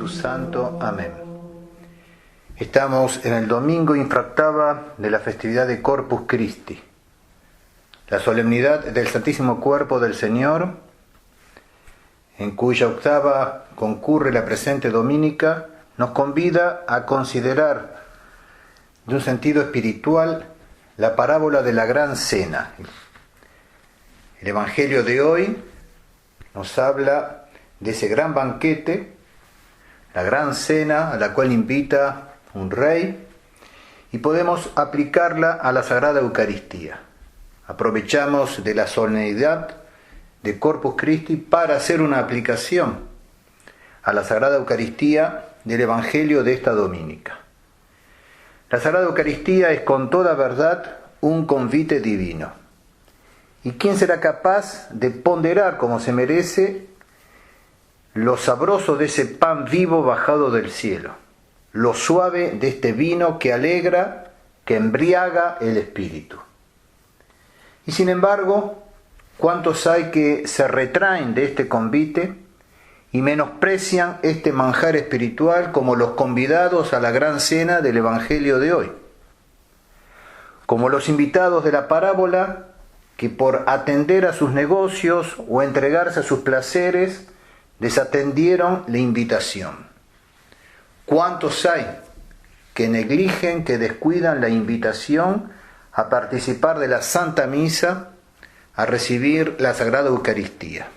Santo. Amén. Estamos en el domingo infractava de la festividad de Corpus Christi, la solemnidad del Santísimo Cuerpo del Señor, en cuya octava concurre la presente dominica, nos convida a considerar de un sentido espiritual la parábola de la Gran Cena. El Evangelio de hoy nos habla de ese gran banquete, la Gran Cena a la cual invita un rey, y podemos aplicarla a la Sagrada Eucaristía. Aprovechamos de la solemnidad de Corpus Christi para hacer una aplicación a la Sagrada Eucaristía del Evangelio de esta dominica. La Sagrada Eucaristía es con toda verdad un convite divino. ¿Y quién será capaz de ponderar como se merece lo sabroso de ese pan vivo bajado del cielo, lo suave de este vino que alegra, que embriaga el espíritu? Y sin embargo, ¿cuántos hay que se retraen de este convite y menosprecian este manjar espiritual como los convidados a la gran cena del Evangelio de hoy? Como los invitados de la parábola que por atender a sus negocios o entregarse a sus placeres desatendieron la invitación. ¿Cuántos hay que negligen, que descuidan la invitación a participar de la Santa Misa, a recibir la Sagrada Eucaristía?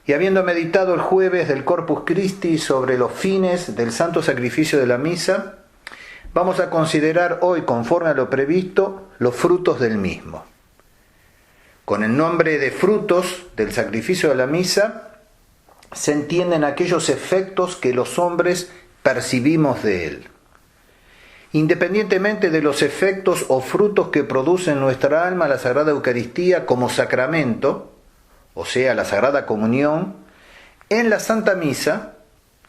Y habiendo meditado el jueves del Corpus Christi sobre los fines del santo sacrificio de la misa, vamos a considerar hoy, conforme a lo previsto, los frutos del mismo. Con el nombre de frutos del sacrificio de la misa se entienden aquellos efectos que los hombres percibimos de él. Independientemente de los efectos o frutos que produce en nuestra alma la Sagrada Eucaristía como sacramento, o sea, la Sagrada Comunión, en la Santa Misa,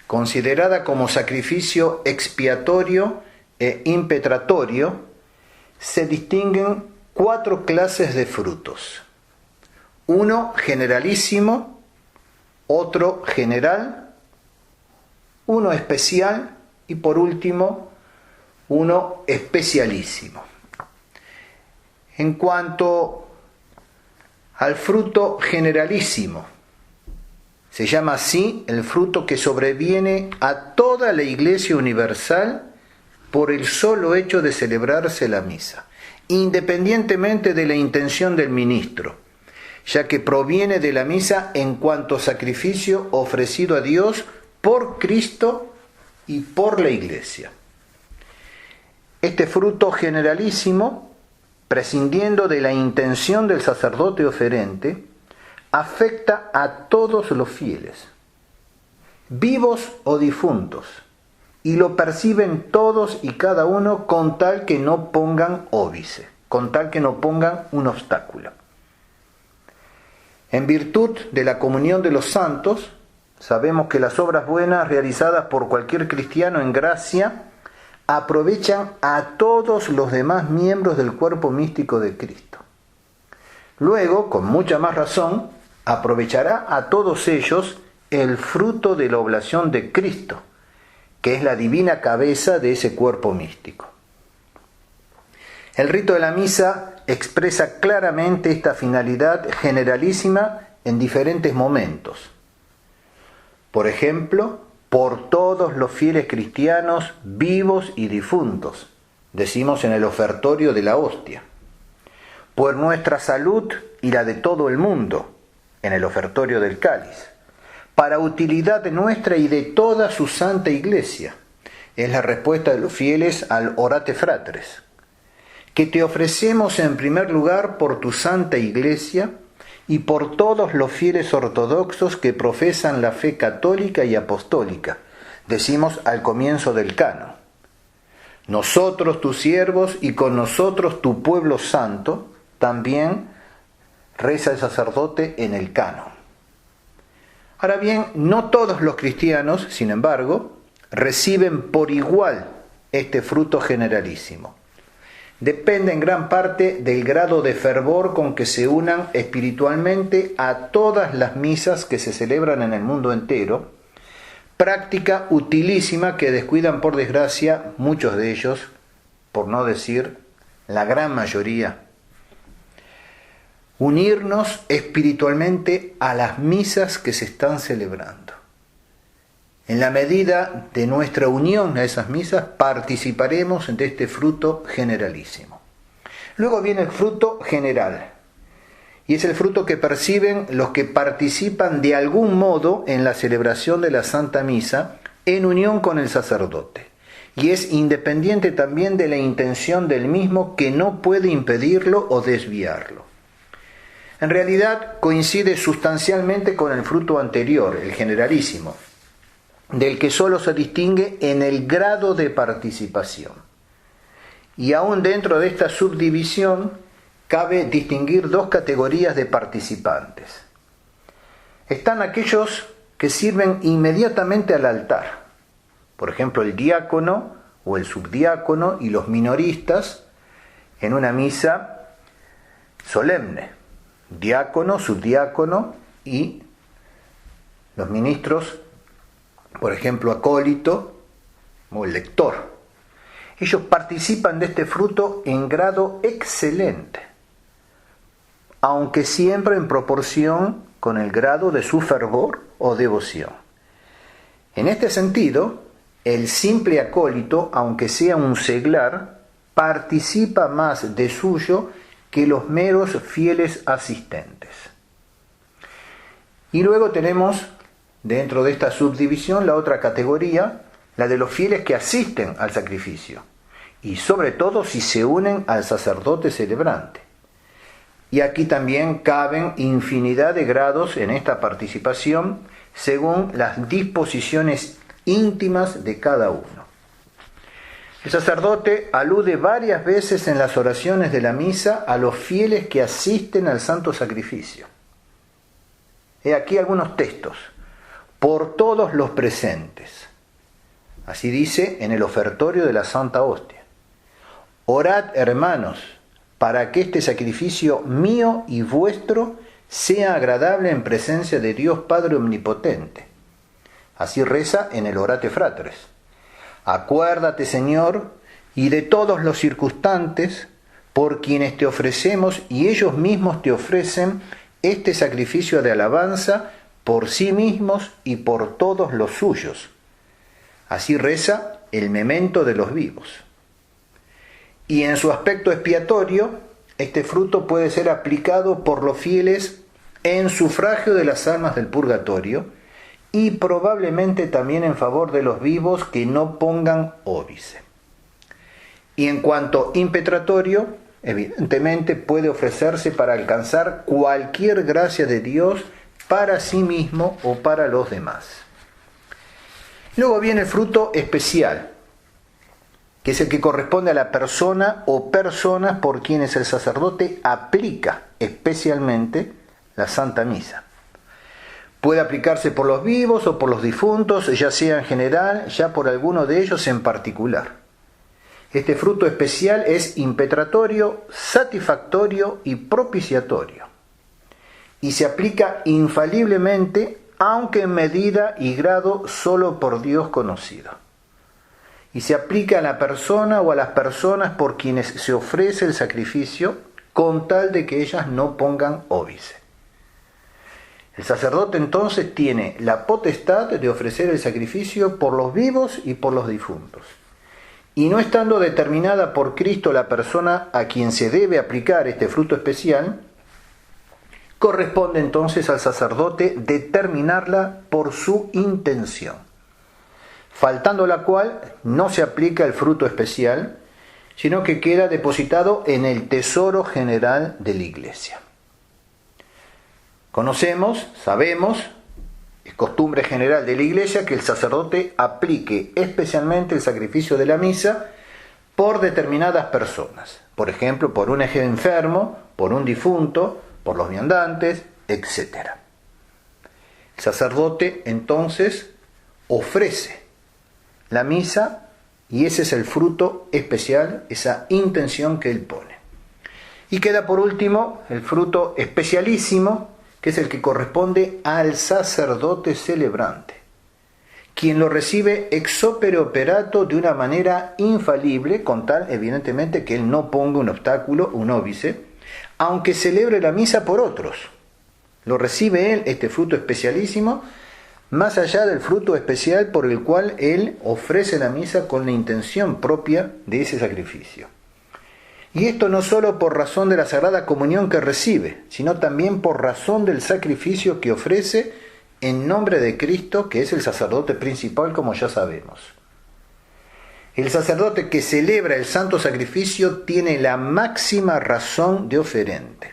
considerada como sacrificio expiatorio e impetratorio, se distinguen 4 clases de frutos. Uno generalísimo, otro general, uno especial y por último uno especialísimo. En cuanto al fruto generalísimo, se llama así el fruto que sobreviene a toda la Iglesia universal por el solo hecho de celebrarse la misa, independientemente de la intención del ministro, ya que proviene de la misa en cuanto sacrificio ofrecido a Dios por Cristo y por la Iglesia. Este fruto generalísimo, prescindiendo de la intención del sacerdote oferente, afecta a todos los fieles, vivos o difuntos, y lo perciben todos y cada uno con tal que no pongan óbice, con tal que no pongan un obstáculo. En virtud de la comunión de los santos, sabemos que las obras buenas realizadas por cualquier cristiano en gracia aprovechan a todos los demás miembros del cuerpo místico de Cristo. Luego, con mucha más razón, aprovechará a todos ellos el fruto de la oblación de Cristo, que es la divina cabeza de ese cuerpo místico. El rito de la misa expresa claramente esta finalidad generalísima en diferentes momentos. Por ejemplo, por todos los fieles cristianos vivos y difuntos, decimos en el ofertorio de la hostia, por nuestra salud y la de todo el mundo, en el ofertorio del cáliz, para utilidad nuestra y de toda su santa iglesia. Es la respuesta de los fieles al orate fratres, que te ofrecemos en primer lugar por tu santa iglesia y por todos los fieles ortodoxos que profesan la fe católica y apostólica, decimos al comienzo del canon. Nosotros tus siervos y con nosotros tu pueblo santo, también reza el sacerdote en el canon. Ahora bien, no todos los cristianos, sin embargo, reciben por igual este fruto generalísimo. Depende en gran parte del grado de fervor con que se unan espiritualmente a todas las misas que se celebran en el mundo entero, práctica utilísima que descuidan por desgracia muchos de ellos, por no decir la gran mayoría. Unirnos espiritualmente a las misas que se están celebrando. En la medida de nuestra unión a esas misas, participaremos de este fruto generalísimo. Luego viene el fruto general, y es el fruto que perciben los que participan de algún modo en la celebración de la Santa Misa en unión con el sacerdote, y es independiente también de la intención del mismo, que no puede impedirlo o desviarlo. En realidad coincide sustancialmente con el fruto anterior, el generalísimo, del que solo se distingue en el grado de participación. Y aún dentro de esta subdivisión cabe distinguir dos categorías de participantes. Están aquellos que sirven inmediatamente al altar, por ejemplo el diácono o el subdiácono y los minoristas en una misa solemne. Diácono, subdiácono y los ministros, por ejemplo, acólito o el lector. Ellos participan de este fruto en grado excelente, aunque siempre en proporción con el grado de su fervor o devoción. En este sentido, el simple acólito, aunque sea un seglar, participa más de suyo que los meros fieles asistentes. Y luego tenemos, dentro de esta subdivisión, la otra categoría, la de los fieles que asisten al sacrificio, y sobre todo si se unen al sacerdote celebrante. Y aquí también caben infinidad de grados en esta participación, según las disposiciones íntimas de cada uno. El sacerdote alude varias veces en las oraciones de la misa a los fieles que asisten al santo sacrificio. He aquí algunos textos. Por todos los presentes. Así dice en el ofertorio de la Santa Hostia. Orad, hermanos, para que este sacrificio mío y vuestro sea agradable en presencia de Dios Padre Omnipotente. Así reza en el Orate Fratres. Acuérdate, Señor, y de todos los circunstantes, por quienes te ofrecemos y ellos mismos te ofrecen este sacrificio de alabanza por sí mismos y por todos los suyos. Así reza el memento de los vivos. Y en su aspecto expiatorio, este fruto puede ser aplicado por los fieles en sufragio de las almas del purgatorio, y probablemente también en favor de los vivos que no pongan óbice. Y en cuanto impetratorio, evidentemente puede ofrecerse para alcanzar cualquier gracia de Dios para sí mismo o para los demás. Luego viene el fruto especial, que es el que corresponde a la persona o personas por quienes el sacerdote aplica especialmente la Santa Misa. Puede aplicarse por los vivos o por los difuntos, ya sea en general, ya por alguno de ellos en particular. Este fruto especial es impetratorio, satisfactorio y propiciatorio. Y se aplica infaliblemente, aunque en medida y grado solo por Dios conocido. Y se aplica a la persona o a las personas por quienes se ofrece el sacrificio, con tal de que ellas no pongan óbice. El sacerdote entonces tiene la potestad de ofrecer el sacrificio por los vivos y por los difuntos. y no estando determinada por Cristo la persona a quien se debe aplicar este fruto especial, corresponde entonces al sacerdote determinarla por su intención, faltando la cual no se aplica el fruto especial, sino que queda depositado en el tesoro general de la Iglesia. Conocemos, sabemos, es costumbre general de la Iglesia que el sacerdote aplique especialmente el sacrificio de la misa por determinadas personas. Por ejemplo, por un enfermo, por un difunto, por los viandantes, etc. El sacerdote entonces ofrece la misa y ese es el fruto especial, esa intención que él pone. Y queda por último el fruto especialísimo, que es el que corresponde al sacerdote celebrante, quien lo recibe ex opere operato de una manera infalible, con tal, evidentemente, que él no ponga un obstáculo, un óbice, aunque celebre la misa por otros. Lo recibe él, este fruto especialísimo, más allá del fruto especial por el cual él ofrece la misa con la intención propia de ese sacrificio. Y esto no solo por razón de la Sagrada Comunión que recibe, sino también por razón del sacrificio que ofrece en nombre de Cristo, que es el sacerdote principal, como ya sabemos. El sacerdote que celebra el santo sacrificio tiene la máxima razón de oferente.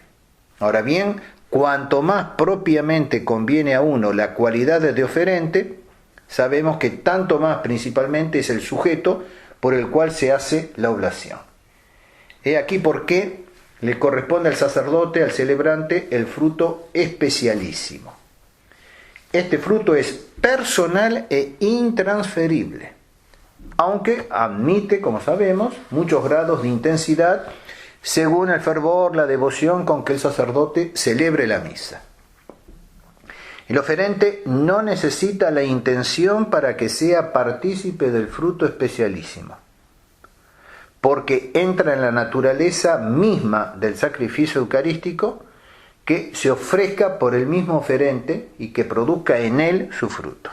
Ahora bien, cuanto más propiamente conviene a uno la cualidad de oferente, sabemos que tanto más principalmente es el sujeto por el cual se hace la oblación. He aquí por qué le corresponde al sacerdote, al celebrante, el fruto especialísimo. Este fruto es personal e intransferible, aunque admite, como sabemos, muchos grados de intensidad según el fervor, la devoción con que el sacerdote celebre la misa. El oferente no necesita la intención para que sea partícipe del fruto especialísimo, porque entra en la naturaleza misma del sacrificio eucarístico que se ofrezca por el mismo oferente y que produzca en él su fruto.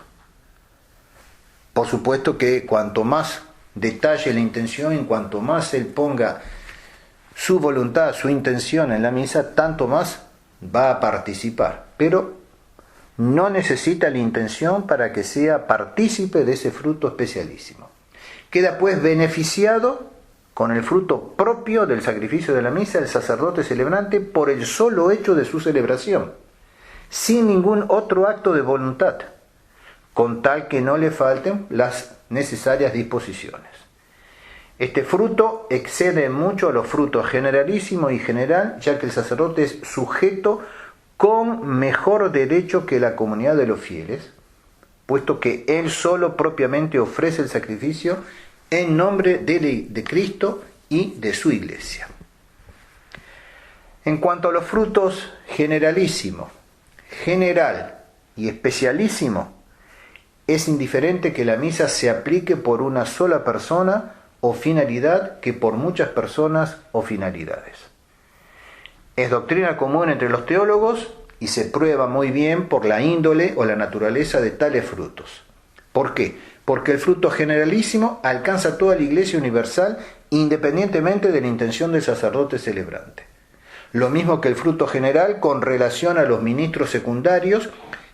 Por supuesto que cuanto más detalle la intención y cuanto más él ponga su voluntad, su intención en la misa, tanto más va a participar. Pero no necesita la intención para que sea partícipe de ese fruto especialísimo. Queda pues beneficiado con el fruto propio del sacrificio de la misa el sacerdote celebrante por el solo hecho de su celebración, sin ningún otro acto de voluntad, con tal que no le falten las necesarias disposiciones. Este fruto excede mucho a los frutos generalísimo y general, ya que el sacerdote es sujeto con mejor derecho que la comunidad de los fieles, puesto que él solo propiamente ofrece el sacrificio en nombre de Cristo y de su Iglesia. En cuanto a los frutos generalísimo, general y especialísimo, es indiferente que la misa se aplique por una sola persona o finalidad que por muchas personas o finalidades. Es doctrina común entre los teólogos y se prueba muy bien por la índole o la naturaleza de tales frutos. ¿Por qué? Porque el fruto generalísimo alcanza a toda la Iglesia universal independientemente de la intención del sacerdote celebrante. Lo mismo que el fruto general con relación a los ministros secundarios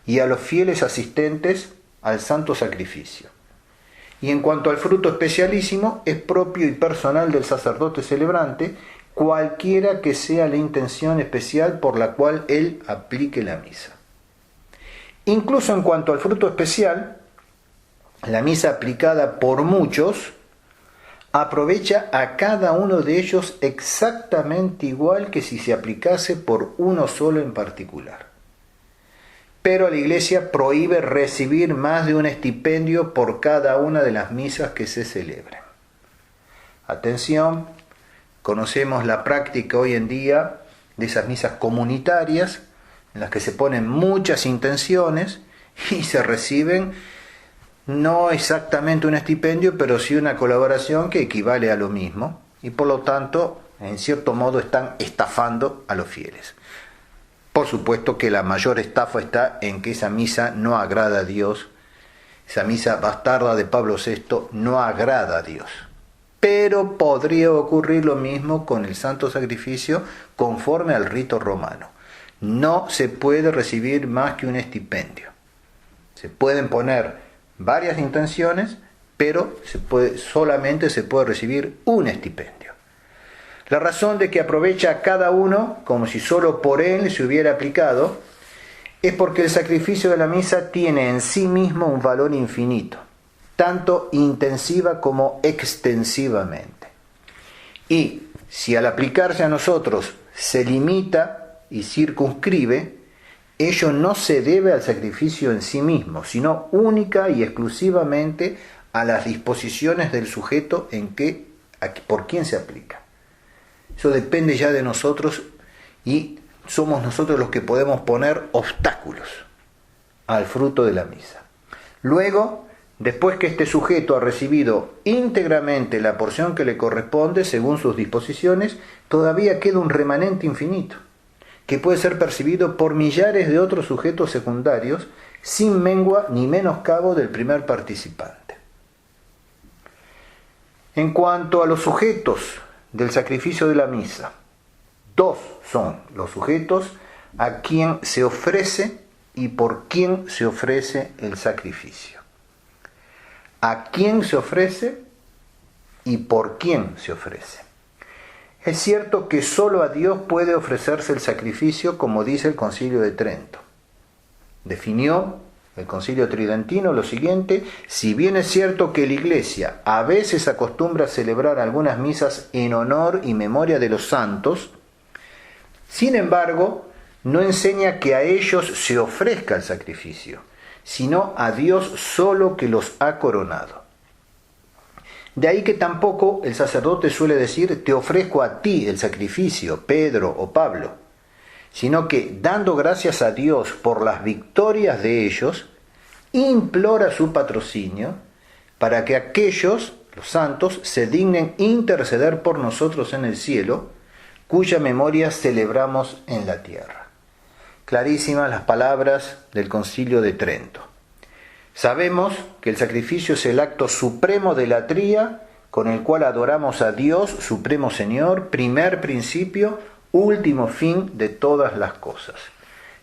y a los fieles asistentes al santo sacrificio. Y en cuanto al fruto especialísimo, es propio y personal del sacerdote celebrante, cualquiera que sea la intención especial por la cual él aplique la misa. Incluso en cuanto al fruto especial, la misa aplicada por muchos aprovecha a cada uno de ellos exactamente igual que si se aplicase por uno solo en particular. Pero la Iglesia prohíbe recibir más de un estipendio por cada una de las misas que se celebren. Atención, conocemos la práctica hoy en día de esas misas comunitarias en las que se ponen muchas intenciones y se reciben no exactamente un estipendio, pero sí una colaboración que equivale a lo mismo y por lo tanto, en cierto modo, están estafando a los fieles. Por supuesto que la mayor estafa está en que esa misa no agrada a Dios, esa misa bastarda de Pablo VI no agrada a Dios. pero podría ocurrir lo mismo con el santo sacrificio conforme al rito romano. No se puede recibir más que un estipendio. Se pueden poner varias intenciones, pero solamente se puede recibir un estipendio. La razón de que aprovecha a cada uno como si solo por él se hubiera aplicado es porque el sacrificio de la misa tiene en sí mismo un valor infinito, tanto intensiva como extensivamente. Y si al aplicarse a nosotros se limita y circunscribe, ello no se debe al sacrificio en sí mismo, sino única y exclusivamente a las disposiciones del sujeto por quien se aplica. Eso depende ya de nosotros y somos nosotros los que podemos poner obstáculos al fruto de la misa. Luego, después que este sujeto ha recibido íntegramente la porción que le corresponde según sus disposiciones, todavía queda un remanente infinito, que puede ser percibido por millares de otros sujetos secundarios, sin mengua ni menoscabo del primer participante. En cuanto a los sujetos del sacrificio de la misa, dos son los sujetos a quien se ofrece y por quien se ofrece el sacrificio. A quién se ofrece y por quién se ofrece. Es cierto que solo a Dios puede ofrecerse el sacrificio, como dice el Concilio de Trento. Definió el Concilio Tridentino lo siguiente: si bien es cierto que la Iglesia a veces acostumbra a celebrar algunas misas en honor y memoria de los santos, sin embargo, no enseña que a ellos se ofrezca el sacrificio, sino a Dios solo que los ha coronado. De ahí que tampoco el sacerdote suele decir: te ofrezco a ti el sacrificio, Pedro o Pablo, sino que, dando gracias a Dios por las victorias de ellos, implora su patrocinio para que aquellos, los santos, se dignen interceder por nosotros en el cielo, cuya memoria celebramos en la tierra. Clarísimas las palabras del Concilio de Trento. Sabemos que el sacrificio es el acto supremo de la tría con el cual adoramos a Dios, Supremo Señor, primer principio, último fin de todas las cosas.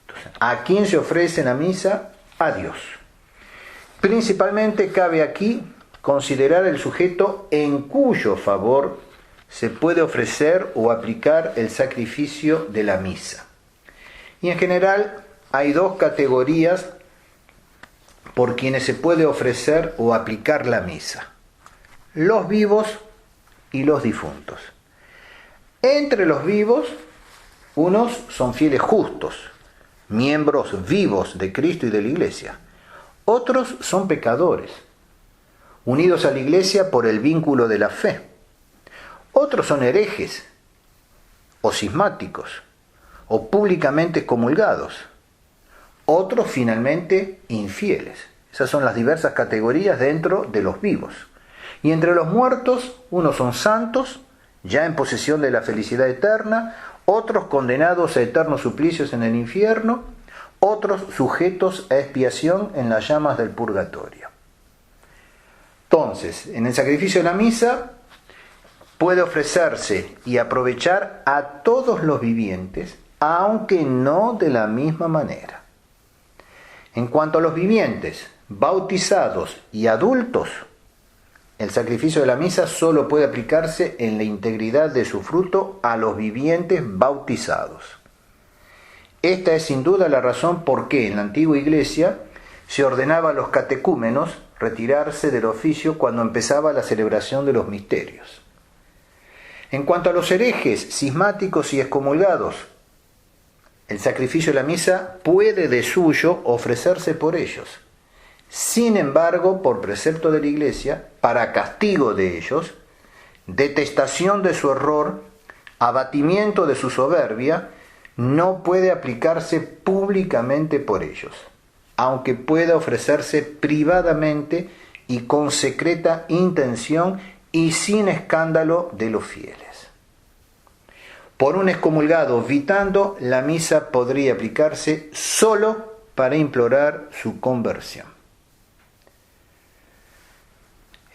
Entonces, ¿a quién se ofrece la misa? A Dios. Principalmente cabe aquí considerar el sujeto en cuyo favor se puede ofrecer o aplicar el sacrificio de la misa. Y en general hay dos categorías por quienes se puede ofrecer o aplicar la misa: los vivos y los difuntos. Entre los vivos, unos son fieles justos, miembros vivos de Cristo y de la Iglesia. Otros son pecadores, unidos a la Iglesia por el vínculo de la fe. Otros son herejes, o cismáticos, o públicamente excomulgados. Otros, finalmente, infieles. Esas son las diversas categorías dentro de los vivos. Y entre los muertos, unos son santos, ya en posesión de la felicidad eterna, otros condenados a eternos suplicios en el infierno, otros sujetos a expiación en las llamas del purgatorio. Entonces, en el sacrificio de la misa puede ofrecerse y aprovechar a todos los vivientes, aunque no de la misma manera. En cuanto a los vivientes, bautizados y adultos, el sacrificio de la misa solo puede aplicarse en la integridad de su fruto a los vivientes bautizados. Esta es sin duda la razón por qué en la antigua Iglesia se ordenaba a los catecúmenos retirarse del oficio cuando empezaba la celebración de los misterios. En cuanto a los herejes, cismáticos y excomulgados, el sacrificio de la misa puede de suyo ofrecerse por ellos. Sin embargo, por precepto de la Iglesia, para castigo de ellos, detestación de su error, abatimiento de su soberbia, no puede aplicarse públicamente por ellos, aunque pueda ofrecerse privadamente y con secreta intención y sin escándalo de los fieles. Por un excomulgado vitando, la misa podría aplicarse solo para implorar su conversión.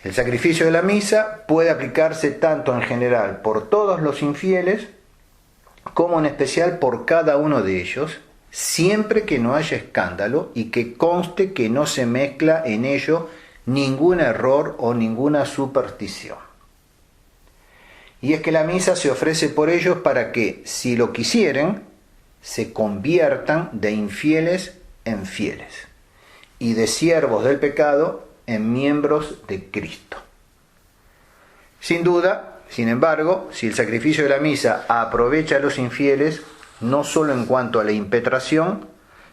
El sacrificio de la misa puede aplicarse tanto en general por todos los infieles, como en especial por cada uno de ellos, siempre que no haya escándalo y que conste que no se mezcla en ello ningún error o ninguna superstición. Y es que la misa se ofrece por ellos para que, si lo quisieren, se conviertan de infieles en fieles y de siervos del pecado en miembros de Cristo. Sin duda, sin embargo, si el sacrificio de la misa aprovecha a los infieles, no solo en cuanto a la impetración,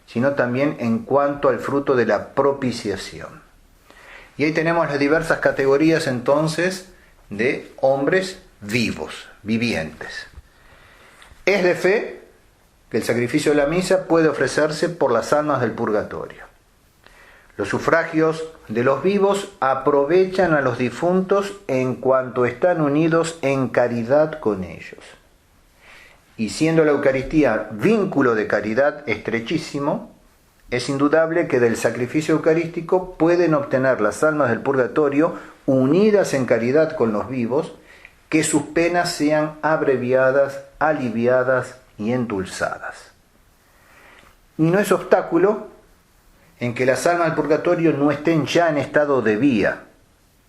sino también en cuanto al fruto de la propiciación. Y ahí tenemos las diversas categorías entonces de hombres vivos, vivientes. Es de fe que el sacrificio de la misa puede ofrecerse por las almas del purgatorio. Los sufragios de los vivos aprovechan a los difuntos en cuanto están unidos en caridad con ellos. Y siendo la Eucaristía vínculo de caridad estrechísimo, es indudable que del sacrificio eucarístico pueden obtener las almas del purgatorio, unidas en caridad con los vivos, que sus penas sean abreviadas, aliviadas y endulzadas. Y no es obstáculo en que las almas del purgatorio no estén ya en estado de vía,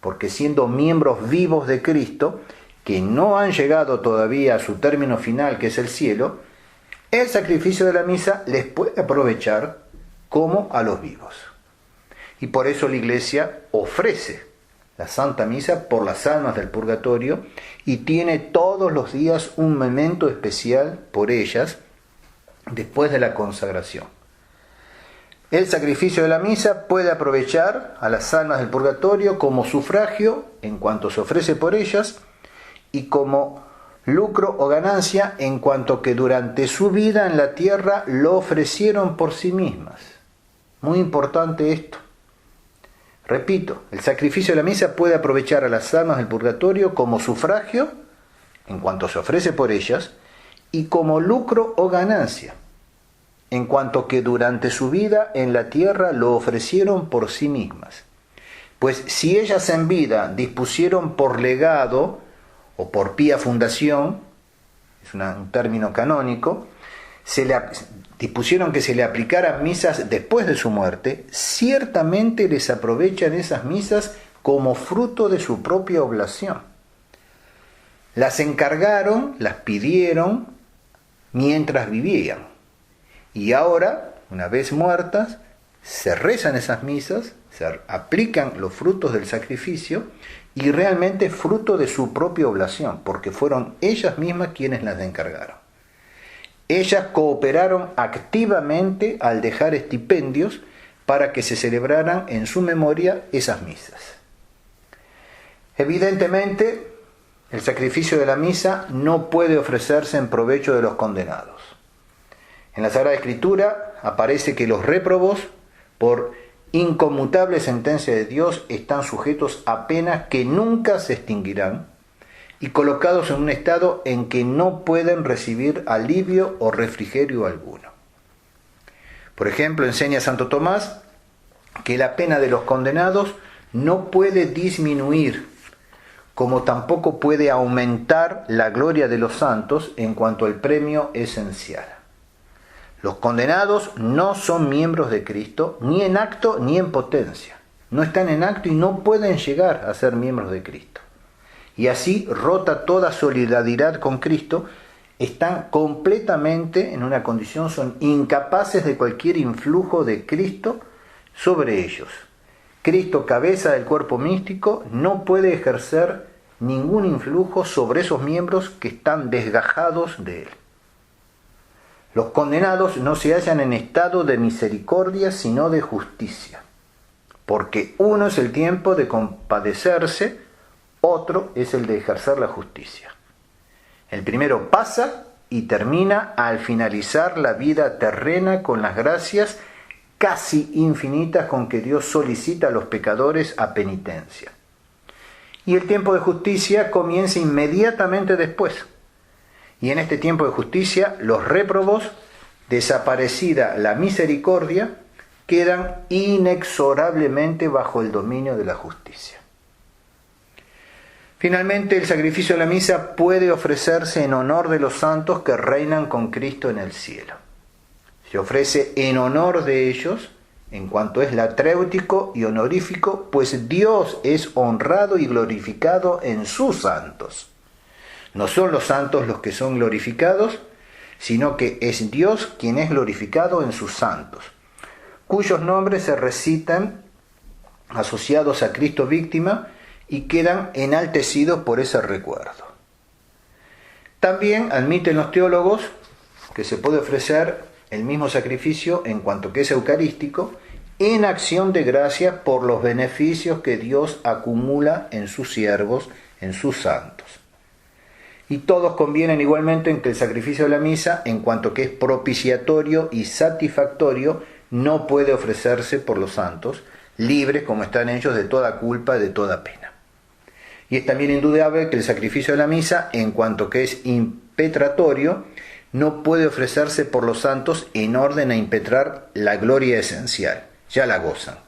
porque siendo miembros vivos de Cristo, que no han llegado todavía a su término final, que es el cielo, el sacrificio de la misa les puede aprovechar como a los vivos. Y por eso la Iglesia ofrece la Santa Misa por las almas del purgatorio y tiene todos los días un memento especial por ellas después de la consagración. El sacrificio de la misa puede aprovechar a las almas del purgatorio como sufragio en cuanto se ofrece por ellas y como lucro o ganancia en cuanto que durante su vida en la tierra lo ofrecieron por sí mismas. Muy importante esto. Repito, el sacrificio de la misa puede aprovechar a las almas del purgatorio como sufragio en cuanto se ofrece por ellas y como lucro o ganancia en cuanto que durante su vida en la tierra lo ofrecieron por sí mismas. Pues si ellas en vida dispusieron por legado o por pía fundación, es un término canónico, dispusieron que se le aplicaran misas después de su muerte, ciertamente les aprovechan esas misas como fruto de su propia oblación. Las encargaron, las pidieron mientras vivían. Y ahora, una vez muertas, se rezan esas misas, se aplican los frutos del sacrificio y realmente fruto de su propia oblación, porque fueron ellas mismas quienes las encargaron. Ellas cooperaron activamente al dejar estipendios para que se celebraran en su memoria esas misas. Evidentemente, el sacrificio de la misa no puede ofrecerse en provecho de los condenados. En la Sagrada Escritura aparece que los réprobos, por inconmutable sentencia de Dios, están sujetos a penas que nunca se extinguirán y colocados en un estado en que no pueden recibir alivio o refrigerio alguno. Por ejemplo, enseña Santo Tomás que la pena de los condenados no puede disminuir, como tampoco puede aumentar la gloria de los santos en cuanto al premio esencial. Los condenados no son miembros de Cristo, ni en acto ni en potencia. No están en acto y no pueden llegar a ser miembros de Cristo. Y así, rota toda solidaridad con Cristo, están completamente en una condición, son incapaces de cualquier influjo de Cristo sobre ellos. Cristo, cabeza del cuerpo místico, no puede ejercer ningún influjo sobre esos miembros que están desgajados de él. Los condenados no se hallan en estado de misericordia, sino de justicia, porque uno es el tiempo de compadecerse, otro es el de ejercer la justicia. El primero pasa y termina al finalizar la vida terrena con las gracias casi infinitas con que Dios solicita a los pecadores a penitencia. Y el tiempo de justicia comienza inmediatamente después. Y en este tiempo de justicia, los réprobos, desaparecida la misericordia, quedan inexorablemente bajo el dominio de la justicia. Finalmente, el sacrificio de la misa puede ofrecerse en honor de los santos que reinan con Cristo en el cielo. Se ofrece en honor de ellos, en cuanto es latréutico y honorífico, pues Dios es honrado y glorificado en sus santos. No son los santos los que son glorificados, sino que es Dios quien es glorificado en sus santos, cuyos nombres se recitan asociados a Cristo víctima y quedan enaltecidos por ese recuerdo. También admiten los teólogos que se puede ofrecer el mismo sacrificio en cuanto que es eucarístico, en acción de gracias por los beneficios que Dios acumula en sus siervos, en sus santos. Y todos convienen igualmente en que el sacrificio de la misa, en cuanto que es propiciatorio y satisfactorio, no puede ofrecerse por los santos, libres como están ellos de toda culpa y de toda pena. Y es también indudable que el sacrificio de la misa, en cuanto que es impetratorio, no puede ofrecerse por los santos en orden a impetrar la gloria esencial, ya la gozan.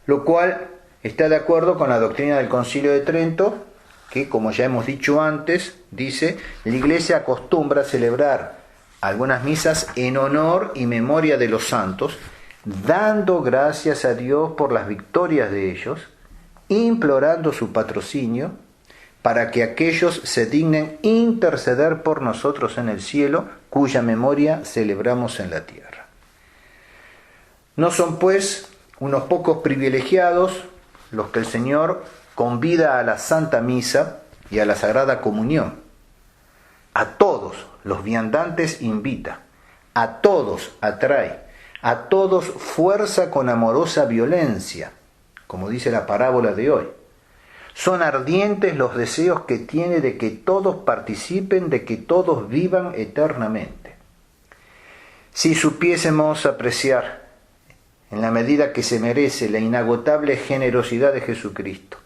Lo cual está de acuerdo con la doctrina del Concilio de Trento, que, como ya hemos dicho antes, dice, la Iglesia acostumbra a celebrar algunas misas en honor y memoria de los santos, dando gracias a Dios por las victorias de ellos, implorando su patrocinio, para que aquellos se dignen interceder por nosotros en el cielo, cuya memoria celebramos en la tierra. No son, pues, unos pocos privilegiados los que el Señor convida a la Santa Misa y a la Sagrada Comunión. A todos los viandantes invita, a todos atrae, a todos fuerza con amorosa violencia, como dice la parábola de hoy. Son ardientes los deseos que tiene de que todos participen, de que todos vivan eternamente. Si supiésemos apreciar, en la medida que se merece, la inagotable generosidad de Jesucristo,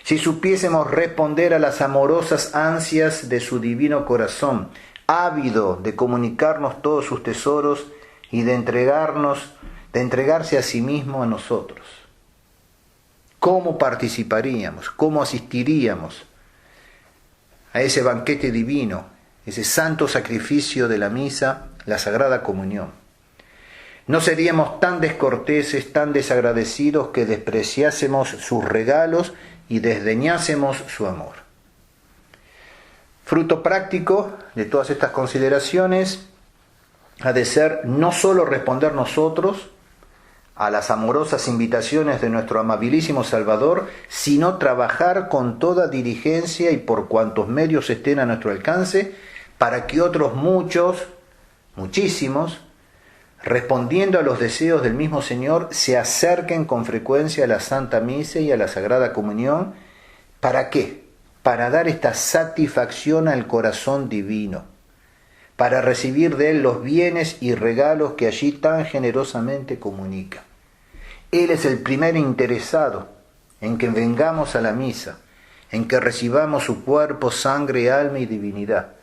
si supiésemos responder a las amorosas ansias de su divino corazón, ávido de comunicarnos todos sus tesoros y de entregarse a sí mismo a nosotros, ¿cómo participaríamos? ¿Cómo asistiríamos a ese banquete divino, ese santo sacrificio de la misa, la Sagrada Comunión? No seríamos tan descorteses, tan desagradecidos que despreciásemos sus regalos y desdeñásemos su amor. Fruto práctico de todas estas consideraciones ha de ser no solo responder nosotros a las amorosas invitaciones de nuestro amabilísimo Salvador, sino trabajar con toda diligencia y por cuantos medios estén a nuestro alcance, para que otros muchos, muchísimos, respondiendo a los deseos del mismo Señor, se acerquen con frecuencia a la Santa Misa y a la Sagrada Comunión. ¿Para qué? Para dar esta satisfacción al corazón divino, para recibir de Él los bienes y regalos que allí tan generosamente comunica. Él es el primer interesado en que vengamos a la misa, en que recibamos su cuerpo, sangre, alma y divinidad.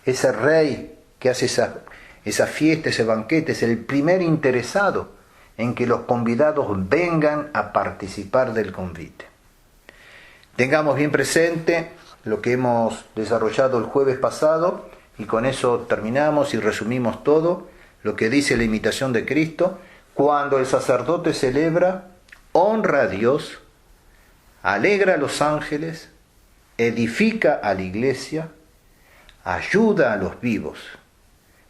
Ese Rey que hace esa fiesta, ese banquete, es el primer interesado en que los convidados vengan a participar del convite. Tengamos bien presente lo que hemos desarrollado el jueves pasado, y con eso terminamos y resumimos todo lo que dice la imitación de Cristo. Cuando el sacerdote celebra, honra a Dios, alegra a los ángeles, edifica a la iglesia, ayuda a los vivos,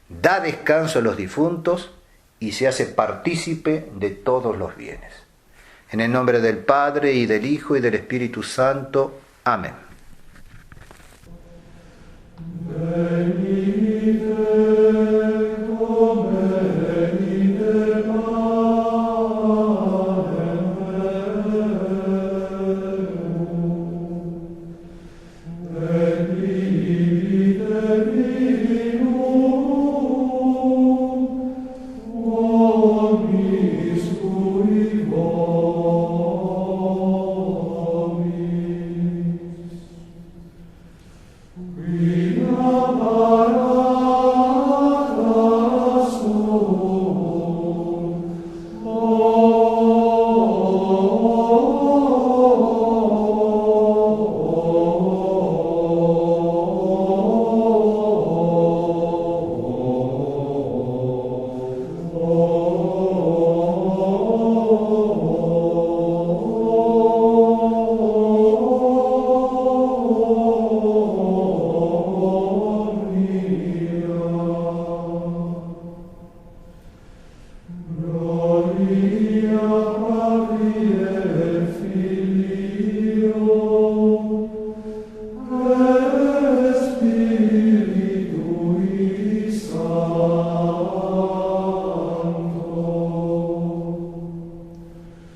da descanso a los difuntos y se hace partícipe de todos los bienes. En el nombre del Padre, y del Hijo, y del Espíritu Santo. Amén. We